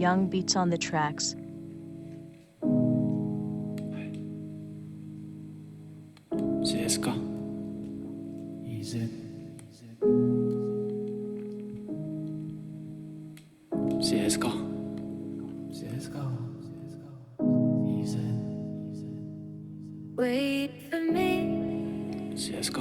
Young beats on the tracks. CSK IZ CSK CSK IZ Wait for me. CSK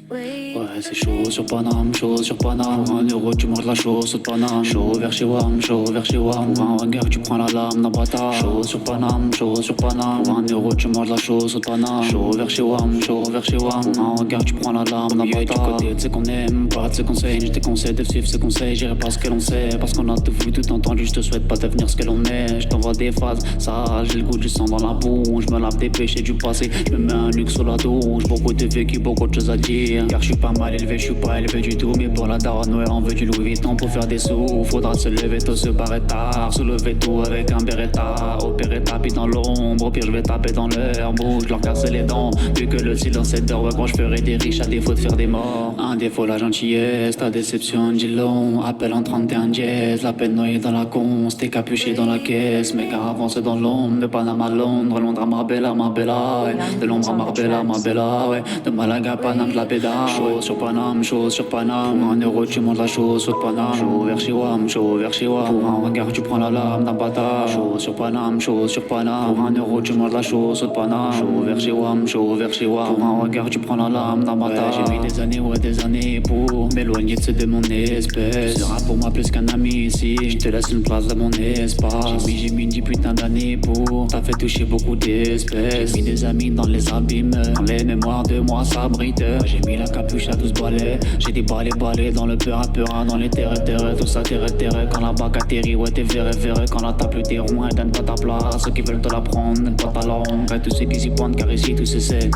Wait. Ouais, c'est chaud sur Paname, chaud sur Paname. Pour 1 euro, tu manges la chose sur Paname. Chaud vers chez WAM, chaud vers chez WAM. Pour un regard, tu prends la lame d'un bâtard. Chaud sur Paname, chaud sur Paname. Pour 1 euro, tu manges la chose sur Paname. Chaud vers chez WAM, chaud vers chez WAM. Pour un regard, tu prends la lame d'un bâtard. Du côté de ce qu'on aime, pas de ce qu'on sait. Je te conseille de suivre ce conseil. J'irai pas ce que l'on sait. Parce qu'on a tout vu, tout entendu. Je te souhaite pas devenir ce que l'on est. Je t'envoie des phases, ça, j'ai le goût du sang dans la bouche. Je me lave des péchés du passé. Je me mets un luxe sur la douche. Beaucoup de vécu, beaucoup de choses à dire. Car je suis pas mal élevé, je suis pas élevé du tout. Mais pour la daronne, ouais, on veut du Louis Vuitton pour faire des sous. Faudra se lever tôt, se barrer tard. Soulever tout avec un beretta. Opérer tapis dans l'ombre. Au pire, je vais taper dans leur bouche, leur casser les dents. Vu que le silence est d'or, ouais, quand je ferai des riches à défaut de faire des morts. Un défaut, la gentillesse, ta déception, dis long. Appel en 31 dièse, la peine noyée dans la conce. T'es capuché dans la caisse, mais car avance dans l'ombre. De Panama à Londres, Londres à Marbella, Marbella, ouais. De l'ombre à Marbella, Marbella, ouais. De Malaga à Paname, de la pédale. Chaud sur Paname, chaud sur Paname. 1 euro, tu montes la chose sur Paname. Chaud vers chez WAM, chaud vers chez WAM. Pour un regard, tu prends la lame d'un bâtard. Chaud sur Paname, chaud sur Paname. Pour 1 euro, tu manges la chose sur Paname. Chaud vers chez WAM, chaud vers chez WAM. Pour un regard, tu prends la lame d'un bâtard. J'ai mis des années, ouais, des années pour m'éloigner de ceux de mon espèce. Tu seras pour moi plus qu'un ami ici. Je te laisse une place dans mon espace. J'ai mis 10 putains d'années pour. T'as fait toucher beaucoup d'espèces. J'ai mis des amis dans les abîmes. Dans les mémoires de moi s'abrite. J'ai mis la capuche à 12 balais. J'ai des balais dans le peur à peur. Dans les terres, tout ça terre. Quand la bague atterrit, ouais, t'es verré. Quand la tape, t'es rond, donne pas ta place. Ceux qui veulent te la prendre, donne pas ta langue. À tous ceux qui s'y pointent, car ici tout se sait.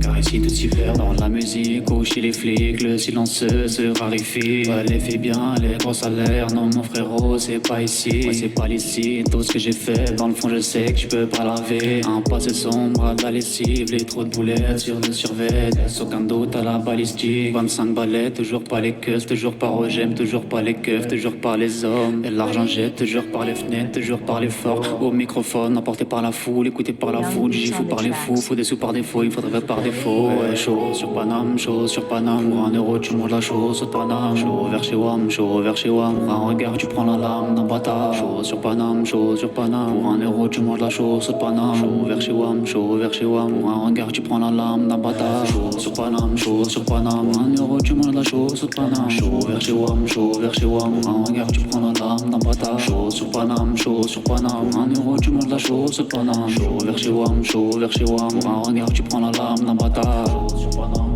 Car ici tout s'y perd dans la musique ou chez les flics, le silence se raréfie. Ouais, les fait bien, les gros salaires, non mon frérot, c'est pas ici. Ouais, c'est pas licite, tout ce que j'ai fait, dans le fond je sais que je peux pas laver. Un passé sombre à de la lessive, les trop de boulettes sur le survêt. Aucun doute à la balistique, 25 balais, toujours pas les keufs, toujours pas Rogem, toujours pas les keufs, toujours pas les hommes. Et l'argent jette, toujours par les fenêtres, toujours par les forts. Au microphone, emporté par la foule, écouté par la foule, j'y fous par les fous, faut des sous par défaut, il faudrait par défaut. Ouais, chaud sur Paname, chaud sur Paname. Pour 1 euro, tu manges la chose sur Paname. Chaud vers chez WAM, chaud vers chez WAM. Pour un regard, tu prends la lame d'un bâtard. Chaud sur Paname, chaud sur Paname. Pour 1 euro, tu manges la chose sur Paname. Chaud vers chez WAM, chaud vers chez WAM. Pour un regard, tu prends la lame d'un bâtard. Chaud sur Paname, chaud sur Paname. Pour 1 euro, tu manges la chose sur Paname. Chaud vers chez WAM, chaud vers chez WAM. Pour un regard, tu prends la lame d'un bâtard. Chaud sur Paname, chaud sur Paname. Pour 1 euro, tu manges la chose sur Paname. Chaud vers chez WAM, chaud vers chez WAM. Pour un regard, tu prends la lame d'un bâtard. Sur Paname.